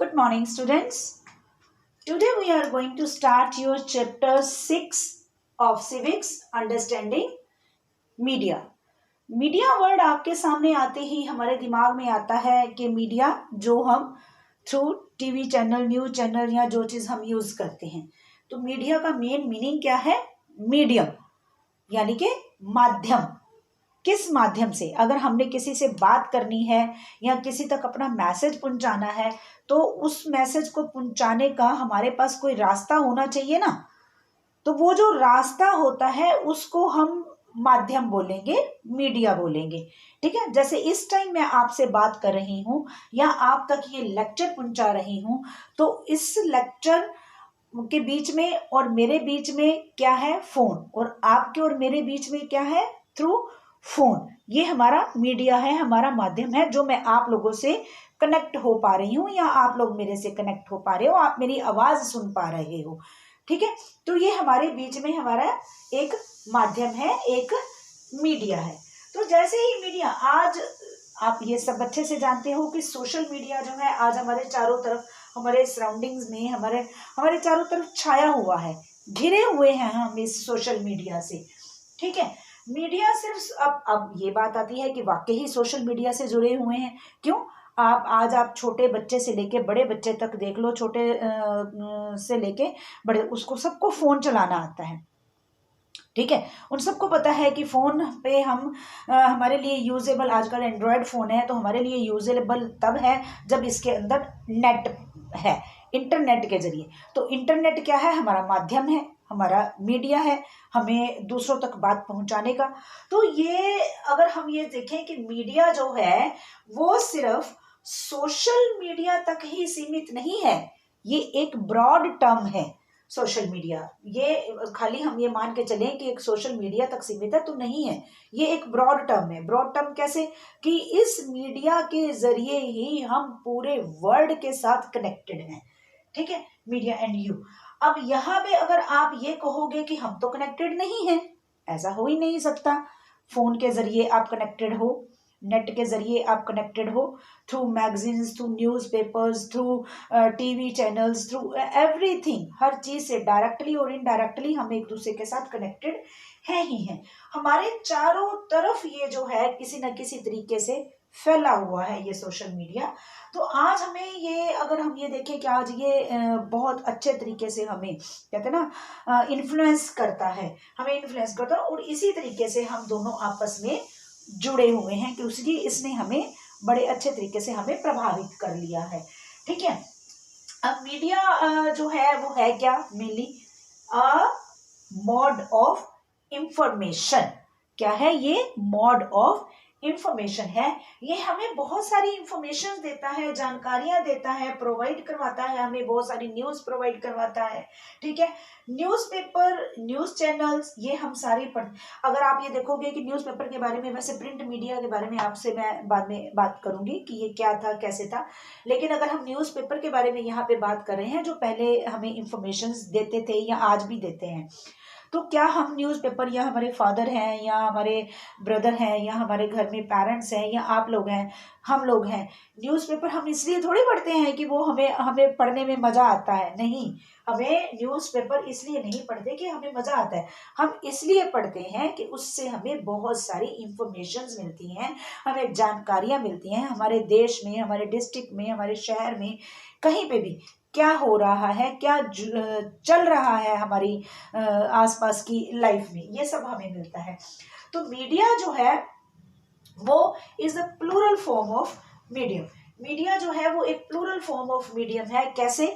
Good morning, students. Today we are going to start your chapter 6 of Civics Understanding Media. Media word आपके सामने आते ही हमारे दिमाग में आता है कि मीडिया जो हम through TV channel, news channel या जो चीज़ हम यूज़ करते हैं, तो मीडिया का मेन मीनिंग क्या है? मीडियम, यानी कि माध्यम। किस माध्यम से अगर हमने किसी से बात करनी है या किसी तक अपना मैसेज पहुंचाना है, तो उस मैसेज को पहुंचाने का हमारे पास कोई रास्ता होना चाहिए ना। तो वो जो रास्ता होता है उसको हम माध्यम बोलेंगे, मीडिया बोलेंगे। ठीक है, जैसे इस टाइम मैं आपसे बात कर रही हूँ या आप तक ये लेक्चर पहुंचा रही हूँ, तो इस लेक्चर के बीच में और मेरे बीच में क्या है? फोन। और आपके और मेरे बीच में क्या है? Through phone. ये हमारा मीडिया है, हमारा माध्यम है, जो मैं आप लोगों से कनेक्ट हो पा रही हूँ या आप लोग मेरे से कनेक्ट हो पा रहे हो, आप मेरी आवाज सुन पा रहे हो। ठीक है, तो ये हमारे बीच में हमारा एक माध्यम है, एक मीडिया है। तो जैसे ही मीडिया, आज आप ये सब अच्छे से जानते हो कि सोशल मीडिया जो है आज हमारे चारों तरफ, हमारे सराउंडिंग्स में, हमारे चारों तरफ छाया हुआ है, घिरे हुए हैं हम इस सोशल मीडिया से। ठीक है, मीडिया सिर्फ अब ये बात आती है कि वाकई ही सोशल मीडिया से जुड़े हुए हैं। क्यों? आप छोटे बच्चे से लेके बड़े बच्चे तक देख लो, छोटे से लेके बड़े, उसको सबको फोन चलाना आता है। ठीक है, उन सबको पता है कि फोन पे हम हमारे लिए यूजेबल, आजकल एंड्रॉयड फोन है तो हमारे लिए यूजेबल तब है जब इसके अंदर नेट है, इंटरनेट के जरिए। तो इंटरनेट क्या है? हमारा माध्यम है, हमारा मीडिया है, हमें दूसरों तक बात पहुंचाने का। तो ये अगर हम ये देखें कि मीडिया जो है वो सिर्फ सोशल मीडिया तक ही सीमित नहीं है, ये एक ब्रॉड टर्म है। सोशल मीडिया, ये खाली हम ये मान के चलें कि एक सोशल मीडिया तक सीमित है तो नहीं है, ये एक ब्रॉड टर्म है। ब्रॉड टर्म कैसे? कि इस मीडिया के जरिए ही हम पूरे वर्ल्ड के साथ कनेक्टेड हैं। ठीक है, मीडिया एंड यू। अब यहाँ पे अगर आप ये कहोगे कि हम तो कनेक्टेड नहीं हैं, ऐसा हो ही नहीं सकता। फोन के जरिए आप कनेक्टेड हो, नेट के जरिए आप कनेक्टेड हो, through magazines, through newspapers, through TV channels, through everything, हर चीज से डायरेक्टली और इनडायरेक्टली हम एक दूसरे के साथ कनेक्टेड हैं ही हैं। हमारे चारों तरफ ये जो है किसी न किसी तरीके से फैला हुआ है ये सोशल मीडिया। तो आज हमें ये, अगर हम ये देखें कि आज ये बहुत अच्छे तरीके से हमें, कहते हैं ना, इन्फ्लुएंस करता है, हमें इन्फ्लुएंस करता है, और इसी तरीके से हम दोनों आपस में जुड़े हुए हैं कि उसकी, इसने हमें बड़े अच्छे तरीके से हमें प्रभावित कर लिया है। ठीक है, अब मीडिया जो है वो है क्या? Mainly a mode of information. क्या है ये? मोड ऑफ इंफॉर्मेशन है। ये हमें बहुत सारी इंफॉर्मेशन देता है, जानकारियां देता है, प्रोवाइड करवाता है, हमें बहुत सारी न्यूज प्रोवाइड करवाता है। ठीक है, न्यूज़पेपर, न्यूज चैनल्स, ये हम सारे पढ़, अगर आप ये देखोगे कि न्यूज़पेपर के बारे में, वैसे प्रिंट मीडिया के बारे में आपसे मैं बाद में बात करूंगी कि ये क्या था, कैसे था, लेकिन अगर हम न्यूज़पेपर के बारे में यहाँ पे बात कर रहे हैं जो पहले हमें इंफॉर्मेशन देते थे या आज भी देते हैं, तो क्या हम न्यूज़पेपर, या हमारे फादर हैं या हमारे ब्रदर हैं या हमारे घर में पेरेंट्स हैं या आप लोग हैं, हम लोग हैं, न्यूज़पेपर हम इसलिए थोड़ी पढ़ते हैं कि वो हमें हमें पढ़ने में मज़ा आता है? नहीं, हमें न्यूज़पेपर इसलिए नहीं पढ़ते कि हमें मज़ा आता है, हम इसलिए पढ़ते हैं कि उससे हमें बहुत सारी इंफॉर्मेशंस मिलती हैं, हमें जानकारियाँ मिलती हैं, हमारे देश में, हमारे डिस्ट्रिक्ट में, हमारे शहर में, कहीं पे भी क्या हो रहा है, क्या चल रहा है हमारी आसपास की लाइफ में, ये सब हमें मिलता है। तो मीडिया जो है वो is the plural form of medium. Media जो है वो एक प्लूरल फॉर्म ऑफ मीडियम है। कैसे?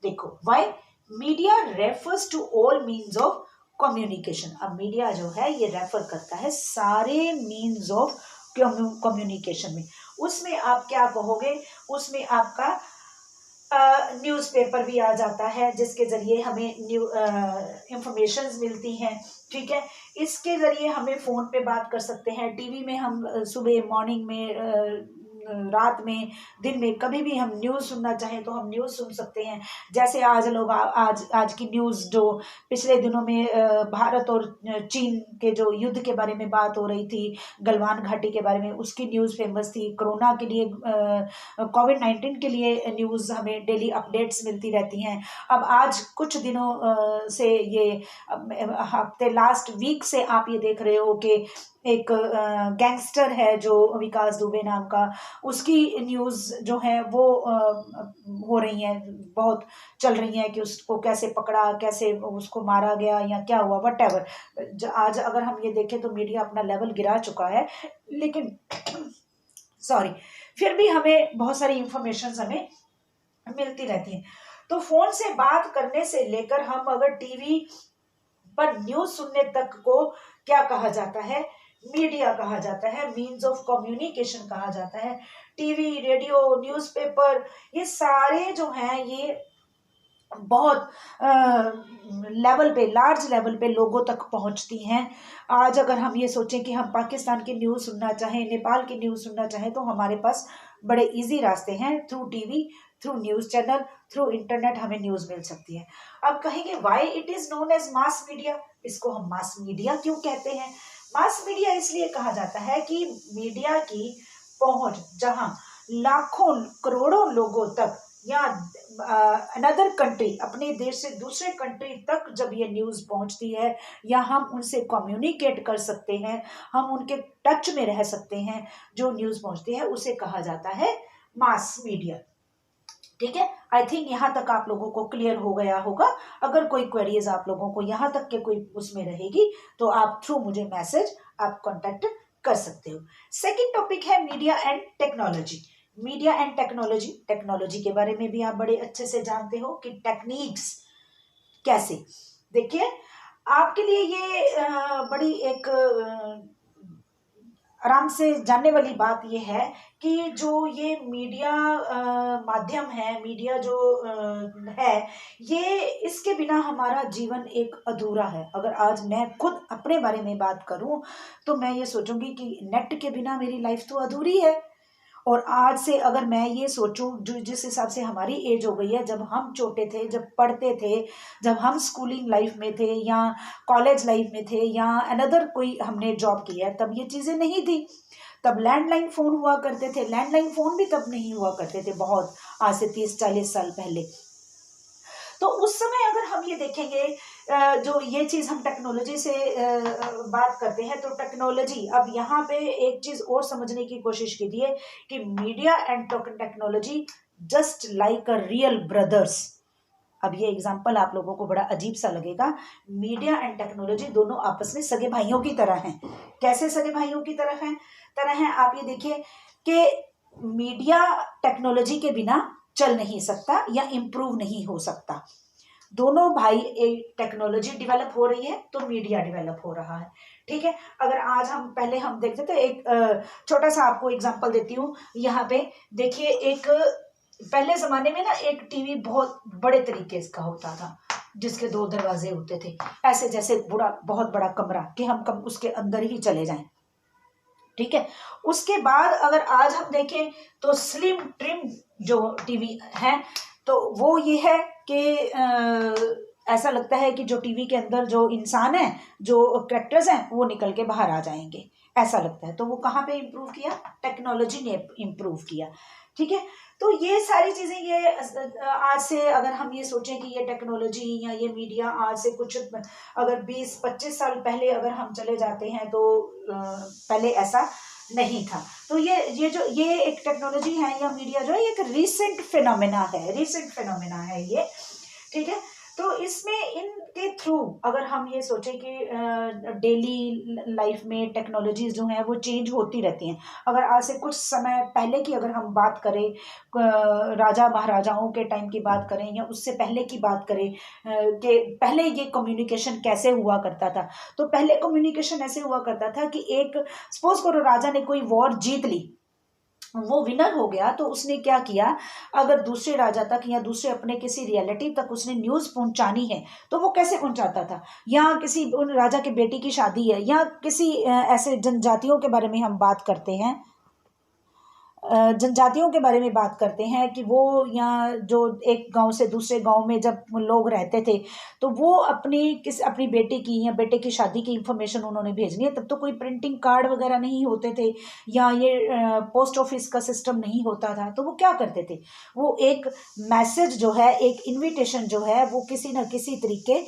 देखो, why media refers to all means of communication. अब मीडिया जो है ये रेफर करता है सारे मीन्स ऑफ कम्युनिकेशन में। उसमें आप क्या कहोगे? उसमें आपका न्यूज़पेपर भी आ जाता है जिसके जरिए हमें इंफॉर्मेशंस मिलती हैं। ठीक है, इसके जरिए हमें फ़ोन पे बात कर सकते हैं, टीवी में हम सुबह मॉर्निंग में रात में, दिन में, कभी भी हम न्यूज़ सुनना चाहें तो हम न्यूज़ सुन सकते हैं। जैसे आज लोग आज की न्यूज़ जो पिछले दिनों में भारत और चीन के जो युद्ध के बारे में बात हो रही थी, गलवान घाटी के बारे में, उसकी न्यूज़ फेमस थी। कोरोना के लिए, कोविड-19 के लिए न्यूज़ हमें डेली अपडेट्स मिलती रहती हैं। अब आज कुछ दिनों से ये हफ्ते लास्ट वीक से आप ये देख रहे हो कि एक गैंगस्टर है जो विकास दुबे नाम का, उसकी न्यूज़ जो है वो हो रही हैं, बहुत चल रही हैं कि उसको कैसे पकड़ा, कैसे उसको मारा गया या क्या हुआ, वट आज अगर हम ये देखें तो मीडिया अपना लेवल गिरा चुका है, लेकिन सॉरी, फिर भी हमें बहुत सारी इंफॉर्मेशन हमें मिलती रहती है। तो फोन से बात करने से लेकर हम अगर टीवी पर न्यूज सुनने तक को क्या कहा जाता है, मीडिया कहा जाता है, मीन्स ऑफ कम्युनिकेशन कहा जाता है। टीवी, रेडियो, न्यूज़पेपर, ये सारे जो हैं ये बहुत लेवल पे, लार्ज लेवल पे लोगों तक पहुंचती हैं। आज अगर हम ये सोचें कि हम पाकिस्तान की न्यूज़ सुनना चाहें, नेपाल की न्यूज़ सुनना चाहें, तो हमारे पास बड़े इजी रास्ते हैं। Through TV, through news channel, through internet हमें न्यूज़ मिल सकती है। अब कहेंगे why it is known as mass media, इसको हम मास मीडिया क्यों कहते हैं? मास मीडिया इसलिए कहा जाता है कि मीडिया की पहुंच जहां लाखों करोड़ों लोगों तक या अनदर कंट्री, अपने देश से दूसरे कंट्री तक जब ये न्यूज़ पहुंचती है या हम उनसे कम्युनिकेट कर सकते हैं, हम उनके टच में रह सकते हैं, जो न्यूज़ पहुंचती है उसे कहा जाता है मास मीडिया। ठीक है, आई थिंक यहाँ तक आप लोगों को क्लियर हो गया होगा। अगर कोई क्वेरीज आप लोगों को यहाँ तक के कोई उसमें रहेगी तो आप थ्रू मुझे मैसेज आप कांटेक्ट कर सकते हो। सेकंड टॉपिक है media and technology. Media and technology, technology के बारे में भी आप बड़े अच्छे से जानते हो कि टेक्निक्स कैसे। देखिए, आपके लिए ये बड़ी एक आराम से जानने वाली बात ये है कि जो ये मीडिया माध्यम है, मीडिया जो है, ये इसके बिना हमारा जीवन एक अधूरा है। अगर आज मैं खुद अपने बारे में बात करूं तो मैं ये सोचूंगी कि नेट के बिना मेरी लाइफ तो अधूरी है। और आज से अगर मैं ये सोचूं, जो जिस हिसाब से हमारी एज हो गई है, जब हम छोटे थे, जब पढ़ते थे, जब हम स्कूलिंग लाइफ में थे या कॉलेज लाइफ में थे या अनदर कोई हमने जॉब किया है, तब ये चीज़ें नहीं थी। तब लैंडलाइन फ़ोन हुआ करते थे। लैंडलाइन फ़ोन भी तब नहीं हुआ करते थे, बहुत आज से 30-40 साल पहले। तो उस समय अगर हम ये देखेंगे, जो ये चीज़ हम टेक्नोलॉजी से बात करते हैं, तो टेक्नोलॉजी, अब यहाँ पे एक चीज़ और समझने की कोशिश कीजिए कि media and technology just like a real brothers. अब ये एग्जाम्पल आप लोगों को बड़ा अजीब सा लगेगा। मीडिया एंड टेक्नोलॉजी दोनों आपस में सगे भाइयों की तरह हैं। कैसे सगे भाइयों की तरह हैं? आप ये देखिए कि मीडिया टेक्नोलॉजी के बिना चल नहीं सकता या इम्प्रूव नहीं हो सकता। दोनों भाई, एक टेक्नोलॉजी डेवलप हो रही है तो मीडिया डेवलप हो रहा है। ठीक है, अगर आज हम देखते थे, एक छोटा सा आपको एग्जांपल देती हूँ। यहाँ पे देखिए, एक पहले जमाने में ना एक टीवी बहुत बड़े तरीके का होता था, जिसके 2 दरवाजे होते थे, ऐसे जैसे बहुत बड़ा कमरा कि हम उसके अंदर ही चले जाएं। ठीक है, उसके बाद अगर आज हम देखें तो स्लिम ट्रिम जो टीवी है, तो वो ये है कि ऐसा लगता है कि जो टीवी के अंदर जो इंसान है, जो कैरेक्टर्स हैं, वो निकल के बाहर आ जाएंगे, ऐसा लगता है। तो वो कहाँ पे इम्प्रूव किया? टेक्नोलॉजी ने इम्प्रूव किया। ठीक है, तो ये सारी चीज़ें, ये आज से अगर हम ये सोचें कि ये टेक्नोलॉजी या ये मीडिया आज से कुछ अगर 20-25 साल पहले अगर हम चले जाते हैं तो पहले ऐसा नहीं था। तो ये एक टेक्नोलॉजी है या मीडिया जो है, एक रीसेंट फिनोमेना है ये। ठीक है, तो इसमें इनके थ्रू अगर हम ये सोचें कि डेली लाइफ में टेक्नोलॉजीज जो हैं वो चेंज होती रहती हैं। अगर आज से कुछ समय पहले की अगर हम बात करें, राजा महाराजाओं के टाइम की बात करें या उससे पहले की बात करें कि पहले ये कम्युनिकेशन कैसे हुआ करता था, तो पहले कम्युनिकेशन ऐसे हुआ करता था कि एक सपोज करो राजा ने कोई वॉर जीत ली, वो विनर हो गया, तो उसने क्या किया, अगर दूसरे राजा तक या दूसरे अपने किसी रिलेटिव तक उसने न्यूज़ पहुंचानी है तो वो कैसे पहुंचाता था? या किसी उन राजा के बेटी की शादी है या किसी ऐसे जनजातियों के बारे में हम बात करते हैं, जनजातियों के बारे में बात करते हैं कि वो यहाँ जो एक गांव से दूसरे गांव में जब लोग रहते थे तो वो अपनी बेटे की या बेटे की शादी की इंफॉर्मेशन उन्होंने भेजनी है। तब तो कोई प्रिंटिंग कार्ड वगैरह नहीं होते थे या ये पोस्ट ऑफिस का सिस्टम नहीं होता था। तो वो क्या करते थे, वो एक मैसेज जो है, एक इनविटेशन जो है, वो किसी न किसी तरीके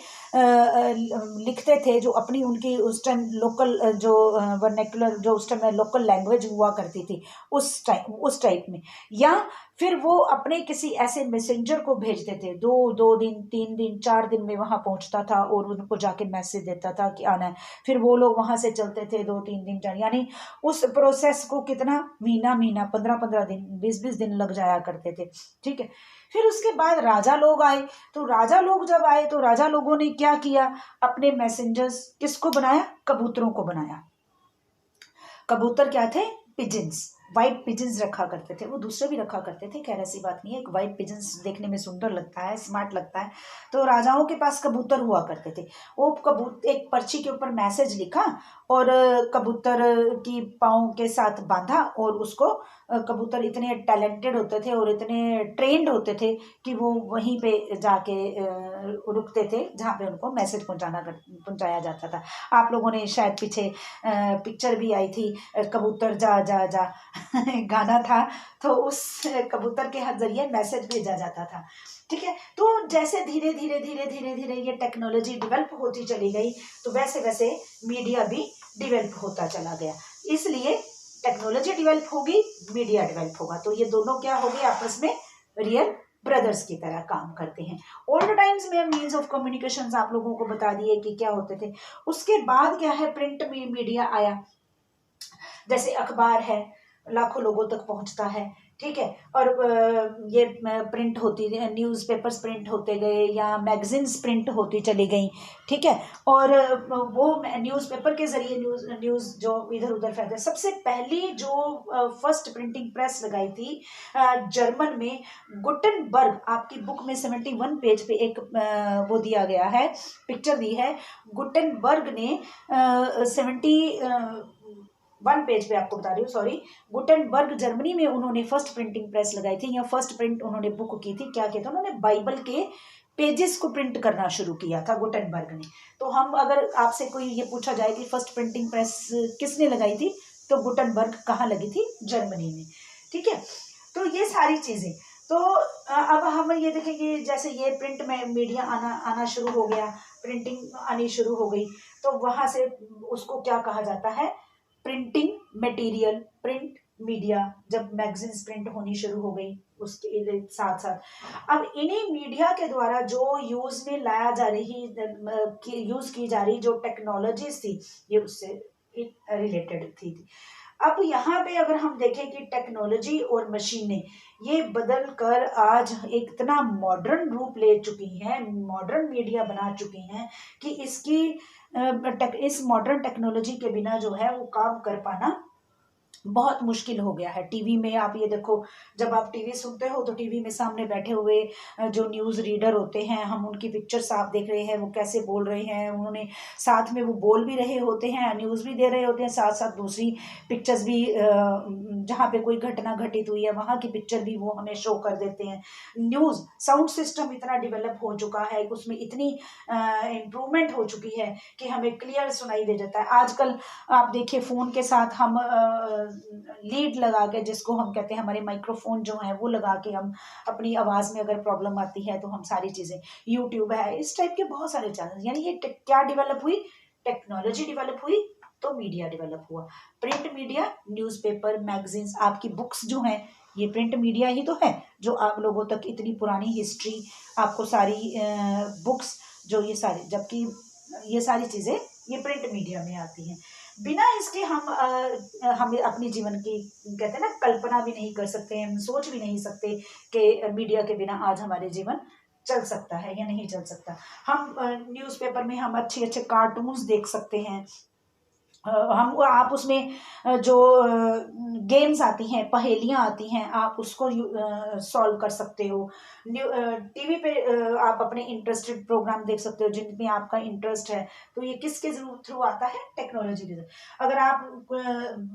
लिखते थे, जो अपनी उनकी उस टाइम लोकल जो वर्नेकुलर जो उस टाइम लोकल लैंग्वेज हुआ करती थी उस टाइप में, या फिर वो अपने किसी ऐसे मैसेंजर को भेजते थे, दो दिन 3 दिन 4 दिन में वहां पहुंचता था और उनको जाके मैसेज देता था कि आना है। फिर वो लोग वहां से चलते थे 2-3 दिन यानी उस प्रोसेस को कितना महीना 15-15 दिन 20-20 दिन लग जाया करते थे। ठीक है, फिर उसके बाद राजा लोग आए। तो राजा लोग जब आए तो राजा लोगों ने क्या किया, अपने मैसेंजर्स किसको बनाया, कबूतरों को बनाया। कबूतर क्या थे, पिजन्स, व्हाइट पिजन्स रखा करते थे। वो दूसरे भी रखा करते थे, खैर ऐसी बात नहीं है, एक व्हाइट पिजन्स देखने में सुंदर लगता है, स्मार्ट लगता है। तो राजाओं के पास कबूतर हुआ करते थे। वो कबूतर एक पर्ची के ऊपर मैसेज लिखा और कबूतर की पाँव के साथ बांधा, और उसको कबूतर इतने टैलेंटेड होते थे और इतने ट्रेंड होते थे कि वो वहीं पे जाके रुकते थे जहाँ पे उनको मैसेज पहुंचाया जाता था। आप लोगों ने शायद पीछे पिक्चर भी आई थी, कबूतर जा जा जा गाना था, तो उस कबूतर के जरिए मैसेज भेजा जाता था। ठीक है, तो जैसे धीरे धीरे धीरे धीरे धीरे ये टेक्नोलॉजी डेवलप होती चली गई, तो वैसे वैसे मीडिया भी डेवलप होता चला गया। इसलिए टेक्नोलॉजी डेवलप होगी, मीडिया डेवलप होगा, तो ये दोनों क्या हो गए, आपस में रियल ब्रदर्स की तरह काम करते हैं। ओल्ड टाइम्स में मीन्स ऑफ कम्युनिकेशन आप लोगों को बता दिए कि क्या होते थे। उसके बाद क्या है, प्रिंट मीडिया आया, जैसे अखबार है, लाखों लोगों तक पहुंचता है। ठीक है, और ये प्रिंट होती, न्यूज़पेपर्स प्रिंट होते गए या मैगजीन्स प्रिंट होती चली गई। ठीक है, और वो न्यूज़पेपर के जरिए न्यूज़ जो इधर उधर फैलते। सबसे पहली जो फर्स्ट प्रिंटिंग प्रेस लगाई थी जर्मन में, गुटनबर्ग, आपकी बुक में 71 पेज पे एक वो दिया गया है, पिक्चर दी है। गुटनबर्ग ने 71 पेज पे आपको बता रही हूँ, सॉरी, गुटेनबर्ग जर्मनी में उन्होंने फर्स्ट प्रिंटिंग प्रेस लगाई थी, या फर्स्ट प्रिंट उन्होंने बुक की थी। क्या किया था उन्होंने, बाइबल के पेजेस को प्रिंट करना शुरू किया था गुटेनबर्ग ने। तो हम अगर आपसे कोई ये पूछा जाए कि फर्स्ट प्रिंटिंग प्रेस किसने लगाई थी, तो गुटेनबर्ग कहाँ लगी थी, जर्मनी में। ठीक है, तो ये सारी चीजें, तो अब हम ये देखेंगे, जैसे ये प्रिंट में मीडिया आना शुरू हो गया, प्रिंटिंग आनी शुरू हो गई, तो वहां से उसको क्या कहा जाता है, प्रिंटिंग मटेरियल, प्रिंट मीडिया। जब मैगजीन्स प्रिंट होनी शुरू हो गई, उसके साथ साथ अब इन्हीं मीडिया के द्वारा जो यूज में लाया जा रही यूज की जा रही जो टेक्नोलॉजीज थी, ये उससे रिलेटेड थी। अब यहाँ पे अगर हम देखें कि टेक्नोलॉजी और मशीनें ये बदल कर आज एक इतना मॉडर्न रूप ले चुकी हैं, मॉडर्न मीडिया बना चुकी हैं कि इस मॉडर्न टेक्नोलॉजी के बिना जो है वो काम कर पाना बहुत मुश्किल हो गया है। टीवी में आप ये देखो, जब आप टीवी सुनते हो तो टीवी में सामने बैठे हुए जो न्यूज़ रीडर होते हैं, हम उनकी पिक्चर्स आप देख रहे हैं, वो कैसे बोल रहे हैं, उन्होंने साथ में वो बोल भी रहे होते हैं, न्यूज़ भी दे रहे होते हैं, साथ साथ दूसरी पिक्चर्स भी जहाँ पे कोई घटना घटित हुई है वहाँ की पिक्चर भी वो हमें शो कर देते हैं। न्यूज़ साउंड सिस्टम इतना डेवलप हो चुका है, उसमें इतनी इम्प्रूवमेंट हो चुकी है कि हमें क्लियर सुनाई दे जाता है। आजकल आप देखिए, फ़ोन के साथ हम लीड लगा के, जिसको हम कहते हैं हमारे माइक्रोफोन जो है, वो लगा के हम अपनी आवाज़ में अगर प्रॉब्लम आती है तो हम सारी चीज़ें, यूट्यूब है, इस टाइप के बहुत सारे चैनल, यानी ये क्या डेवलप हुई, टेक्नोलॉजी डेवलप हुई तो मीडिया डेवलप हुआ। प्रिंट मीडिया, न्यूज़पेपर, मैगजीन्स, आपकी बुक्स जो हैं, ये प्रिंट मीडिया ही तो है, जो आप लोगों तक इतनी पुरानी हिस्ट्री, आपको सारी बुक्स जो ये सारी, जबकि ये सारी चीज़ें ये प्रिंट मीडिया में आती हैं। बिना इसके हम अपनी जीवन की, कहते हैं ना, कल्पना भी नहीं कर सकते, हम सोच भी नहीं सकते कि मीडिया के बिना आज हमारे जीवन चल सकता है या नहीं चल सकता। हम न्यूज़पेपर में हम अच्छे अच्छे कार्टून्स देख सकते हैं, हम आप उसमें जो गेम्स आती हैं, पहेलियां आती हैं, आप उसको सॉल्व कर सकते हो। टीवी पे आप अपने इंटरेस्टेड प्रोग्राम देख सकते हो जिनमें आपका इंटरेस्ट है। तो ये किसके थ्रू आता है? टेक्नोलॉजी के थ्रू। अगर आप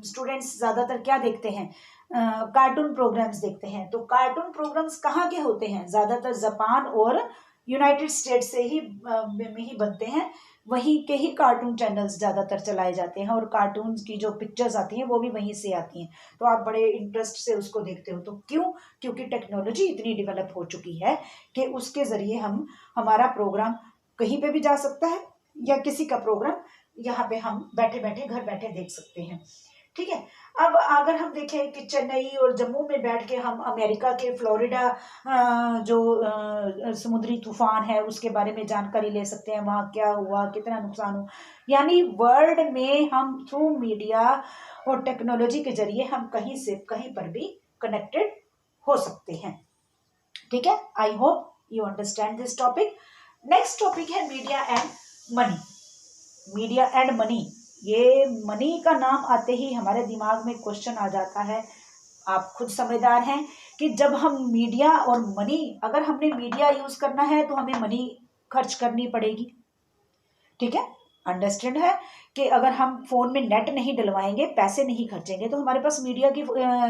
स्टूडेंट्स ज़्यादातर क्या देखते हैं? कार्टून प्रोग्राम्स देखते हैं। तो कार्टून प्रोग्राम्स कहाँ के होते हैं? ज़्यादातर जापान और यूनाइटेड स्टेट से ही में ही बनते हैं। वहीं के ही कार्टून चैनल्स ज़्यादातर चलाए जाते हैं और कार्टून की जो पिक्चर्स आती हैं वो भी वहीं से आती हैं। तो आप बड़े इंटरेस्ट से उसको देखते हो। तो क्यों? क्योंकि टेक्नोलॉजी इतनी डेवलप हो चुकी है कि उसके ज़रिए हम हमारा प्रोग्राम कहीं पे भी जा सकता है, या किसी का प्रोग्राम यहाँ पे हम बैठे बैठे घर बैठे देख सकते हैं। ठीक है। अब अगर हम देखें कि चेन्नई और जम्मू में बैठ के हम अमेरिका के फ्लोरिडा जो समुद्री तूफान है उसके बारे में जानकारी ले सकते हैं, वहाँ क्या हुआ, कितना नुकसान हुआ। यानी वर्ल्ड में हम थ्रू मीडिया और टेक्नोलॉजी के जरिए हम कहीं से कहीं पर भी कनेक्टेड हो सकते हैं। ठीक है। I hope you understand this topic. Next topic है media and money. Media and money, ये मनी का नाम आते ही हमारे दिमाग में क्वेश्चन आ जाता है। आप खुद समझदार हैं कि जब हम मीडिया और मनी, अगर हमने मीडिया यूज करना है तो हमें मनी खर्च करनी पड़ेगी। ठीक है। अंडरस्टैंड है कि अगर हम फोन में नेट नहीं डलवाएंगे, पैसे नहीं खर्चेंगे, तो हमारे पास मीडिया की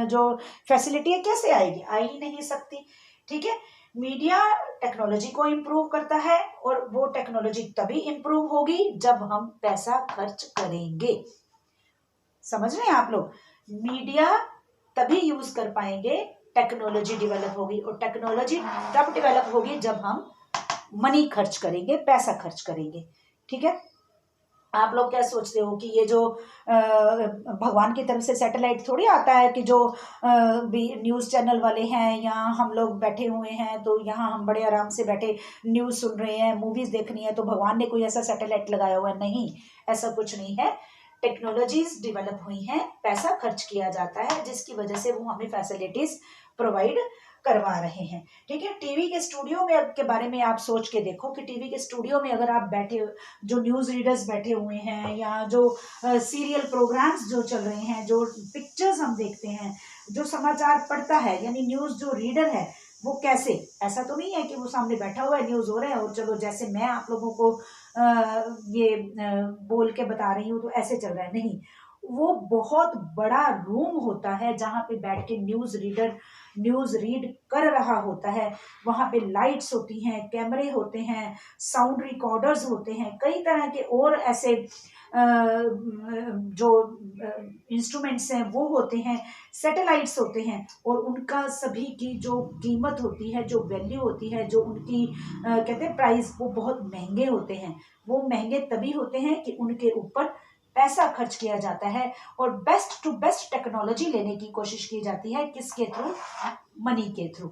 जो फैसिलिटी है कैसे आएगी? आ ही नहीं सकती। ठीक है। मीडिया टेक्नोलॉजी को इम्प्रूव करता है और वो टेक्नोलॉजी तभी इम्प्रूव होगी जब हम पैसा खर्च करेंगे। समझ रहे हैं आप लोग? मीडिया तभी यूज कर पाएंगे, टेक्नोलॉजी डेवलप होगी, और टेक्नोलॉजी तब डेवलप होगी जब हम मनी खर्च करेंगे, पैसा खर्च करेंगे। ठीक है। आप लोग क्या सोचते हो कि ये जो भगवान की तरफ से सैटेलाइट थोड़ी आता है कि जो न्यूज़ चैनल वाले हैं, यहाँ हम लोग बैठे हुए हैं तो यहाँ हम बड़े आराम से बैठे न्यूज़ सुन रहे हैं, मूवीज़ देखनी है, तो भगवान ने कोई ऐसा सैटेलाइट लगाया हुआ है? नहीं, ऐसा कुछ नहीं है। टेक्नोलॉजीज डेवलप हुई हैं, पैसा खर्च किया जाता है जिसकी वजह से वो हमें फैसिलिटीज प्रोवाइड करवा रहे हैं। ठीक है। टीवी के स्टूडियो में के बारे में आप सोच के देखो कि टीवी के स्टूडियो में अगर आप बैठे, जो न्यूज़ रीडर्स बैठे हुए हैं, या जो सीरियल प्रोग्राम्स जो चल रहे हैं, जो पिक्चर्स हम देखते हैं, जो समाचार पढ़ता है, यानी न्यूज़ जो रीडर है वो कैसे, ऐसा तो नहीं है कि वो सामने बैठा हुआ है, न्यूज़ हो रहा है और चलो जैसे मैं आप लोगों को ये बोल के बता रही हूँ तो ऐसे चल रहा है। नहीं, वो बहुत बड़ा रूम होता है जहाँ पे बैठ के न्यूज़ रीड कर रहा होता है। वहाँ पे लाइट्स होती हैं, कैमरे होते हैं, साउंड रिकॉर्डर्स होते हैं, कई तरह के और ऐसे जो इंस्ट्रूमेंट्स हैं वो होते हैं, सैटेलाइट्स होते हैं, और उनका सभी की जो कीमत होती है, जो वैल्यू होती है, जो उनकी कहते हैं प्राइस, वो बहुत महंगे होते हैं। वो महंगे तभी होते हैं कि उनके ऊपर पैसा खर्च किया जाता है और बेस्ट टू बेस्ट टेक्नोलॉजी लेने की कोशिश की जाती है। किसके थ्रू? मनी के थ्रू।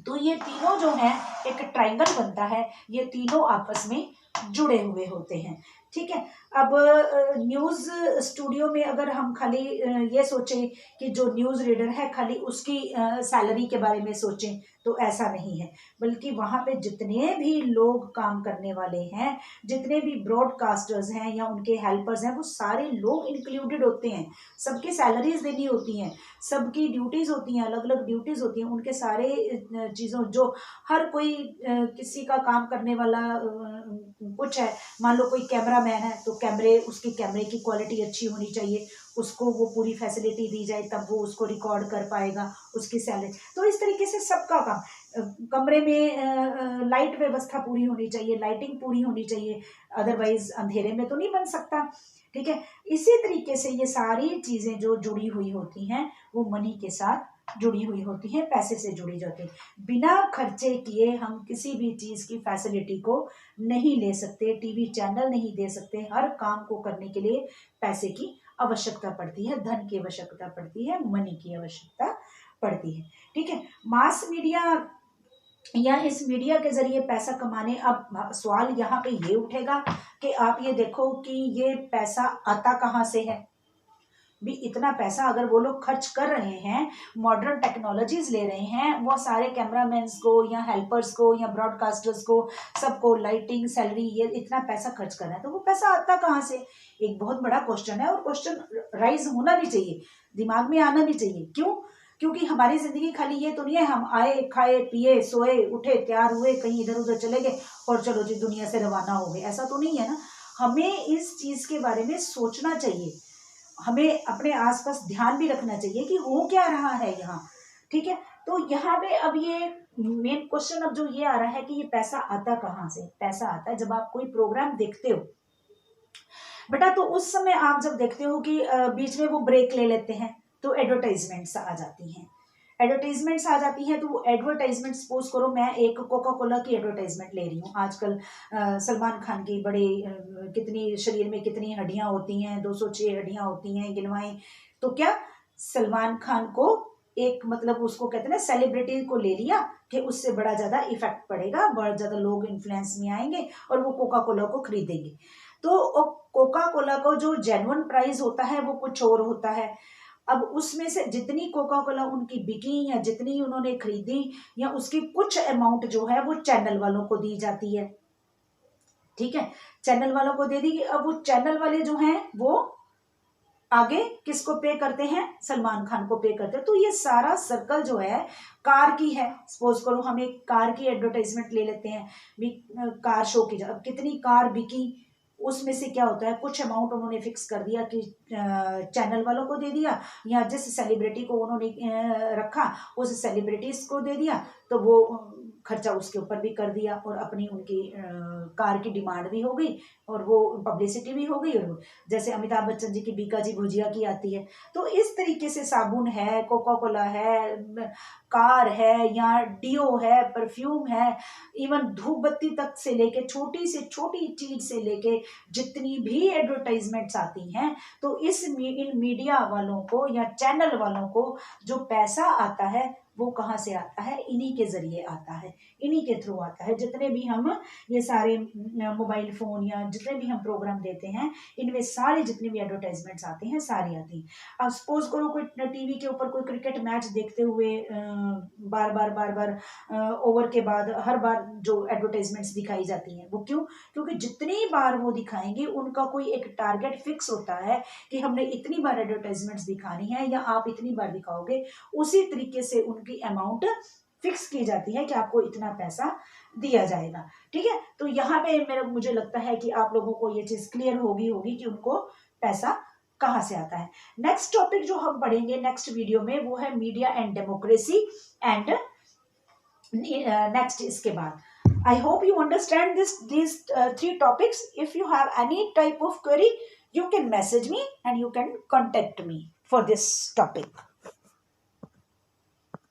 तो ये तीनों जो हैं, एक ट्रायंगल बनता है, ये तीनों आपस में जुड़े हुए होते हैं। ठीक है। अब न्यूज़ स्टूडियो में अगर हम खाली ये सोचें कि जो न्यूज़ रीडर है खाली उसकी सैलरी के बारे में सोचें, तो ऐसा नहीं है। बल्कि वहाँ पे जितने भी लोग काम करने वाले हैं, जितने भी ब्रॉडकास्टर्स हैं या उनके हेल्पर्स हैं, वो सारे लोग इंक्लूडेड होते हैं। सबकी सैलरीज देनी होती हैं, सबकी ड्यूटीज़ होती हैं, अलग अलग ड्यूटीज़ होती हैं, उनके सारे चीज़ों, जो हर कोई किसी का काम करने वाला कुछ है, मान लो कोई कैमरा मैन है तो उसकी कैमरे की क्वालिटी अच्छी होनी चाहिए, उसको वो पूरी फैसिलिटी दी जाए तब वो उसको रिकॉर्ड कर पाएगा, उसकी सैलरी। तो इस तरीके से सबका काम, कमरे में लाइट व्यवस्था पूरी होनी चाहिए, लाइटिंग पूरी होनी चाहिए, अदरवाइज अंधेरे में तो नहीं बन सकता। ठीक है। इसी तरीके से ये सारी चीजें जो जुड़ी हुई होती हैं वो मनी के साथ जुड़ी हुई होती हैं, पैसे से जुड़ी जाती है। बिना खर्चे किए हम किसी भी चीज की फैसिलिटी को नहीं ले सकते, टीवी चैनल नहीं दे सकते। हर काम को करने के लिए पैसे की आवश्यकता पड़ती है, धन की आवश्यकता पड़ती है, मनी की आवश्यकता पड़ती है। ठीक है। मास मीडिया या इस मीडिया के जरिए पैसा कमाने, अब सवाल यहाँ पे ये उठेगा कि आप ये देखो कि ये पैसा आता कहाँ से है। भी इतना पैसा अगर वो लोग खर्च कर रहे हैं, मॉडर्न टेक्नोलॉजीज ले रहे हैं, वो सारे कैमरामैन्स को या हेल्पर्स को या ब्रॉडकास्टर्स को सबको लाइटिंग, सैलरी, ये इतना पैसा खर्च कर रहे हैं, तो वो पैसा आता कहाँ से? एक बहुत बड़ा क्वेश्चन है और क्वेश्चन राइज होना भी चाहिए, दिमाग में आना भी चाहिए। क्यों? क्योंकि हमारी जिंदगी खाली ये तो नहीं है हम आए, खाए, पिए, सोए, उठे, तैयार हुए, कहीं इधर उधर चले गए और चलो जी दुनिया से रवाना हो गए, ऐसा तो नहीं है ना। हमें इस चीज के बारे में सोचना चाहिए, हमें अपने आसपास ध्यान भी रखना चाहिए कि हो क्या रहा है यहाँ, ठीक है। तो यहाँ पे अब ये मेन क्वेश्चन अब जो ये आ रहा है कि ये पैसा आता कहाँ से? पैसा आता है जब आप कोई प्रोग्राम देखते हो बेटा, तो उस समय आप जब देखते हो कि बीच में वो ब्रेक ले लेते हैं तो एडवर्टाइजमेंट्स आ जाती हैं, एडवर्टाइजमेंट्स आ जाती हैं। तो वो एडवर्टाइजमेंट, सपोज करो मैं एक कोका कोला की एडवर्टाइजमेंट ले रही हूँ, आजकल सलमान खान की बड़े कितनी शरीर में कितनी हड्डियां होती हैं, 206 हड्डियां होती हैं गिनवाई, तो क्या सलमान खान को एक मतलब उसको कहते हैं ना सेलिब्रिटी को ले लिया कि उससे बड़ा ज्यादा इफेक्ट पड़ेगा, बड़ा ज्यादा लोग इन्फ्लुएंस में आएंगे और वो कोका कोला को खरीदेंगे। तो कोका कोला को जो जेन्युइन प्राइस होता है वो कुछ और होता है। अब उसमें से जितनी कोका कोला उनकी बिकी या जितनी उन्होंने खरीदी या उसकी कुछ अमाउंट जो है वो चैनल वालों को दी जाती है, ठीक है, चैनल वालों को दे दी। अब वो चैनल वाले जो हैं वो आगे किसको पे करते हैं? सलमान खान को पे करते हैं। तो ये सारा सर्कल जो है कार की है, सपोज करो हम एक कार की एडवर्टाइजमेंट ले लेते हैं, कार शो की, अब कितनी कार बिकी, उसमें से क्या होता है कुछ अमाउंट उन्होंने फिक्स कर दिया कि चैनल वालों को दे दिया या जिस सेलिब्रिटी को उन्होंने रखा उस सेलिब्रिटीज को दे दिया, तो वो खर्चा उसके ऊपर भी कर दिया और अपनी उनकी कार की डिमांड भी हो गई और वो पब्लिसिटी भी हो गई। और जैसे अमिताभ बच्चन जी की बीका जी भुजिया की आती है, तो इस तरीके से साबुन है, कोका कोला है, कार है या डियो है, परफ्यूम है, इवन धूप बत्ती तक से लेके छोटी से छोटी चीज से लेके जितनी भी एडवर्टाइजमेंट्स आती हैं, तो इन मीडिया वालों को या चैनल वालों को जो पैसा आता है वो कहाँ से आता है? इन्हीं के जरिए आता है, इन्हीं के थ्रू आता है। जितने भी हम ये सारे मोबाइल फोन या जितने भी हम प्रोग्राम देते हैं, इनमें सारे जितने भी एडवर्टाइजमेंट्स आते हैं सारी आती हैं। अब सपोज करो कोई टीवी के ऊपर कोई क्रिकेट मैच देखते हुए बार बार ओवर के बाद हर बार जो एडवर्टाइजमेंट्स दिखाई जाती हैं, वो क्यों? क्योंकि जितनी बार वो दिखाएंगे उनका कोई एक टारगेट फिक्स होता है कि हमने इतनी बार एडवर्टाइजमेंट्स दिखानी है या आप इतनी बार दिखाओगे, उसी तरीके से उनकी अमाउंट फिक्स की जाती है कि आपको इतना पैसा दिया जाएगा, ठीक है। तो यहाँ पे मुझे लगता है कि आप लोगों को ये चीज क्लियर होगी कि उनको पैसा कहाँ से आता है। नेक्स्ट टॉपिक जो हम पढ़ेंगे नेक्स्ट वीडियो में वो है media and democracy and next इसके बाद I hope you understand these 3 topics. If you have any type of query, you can message me and you can contact me for this topic.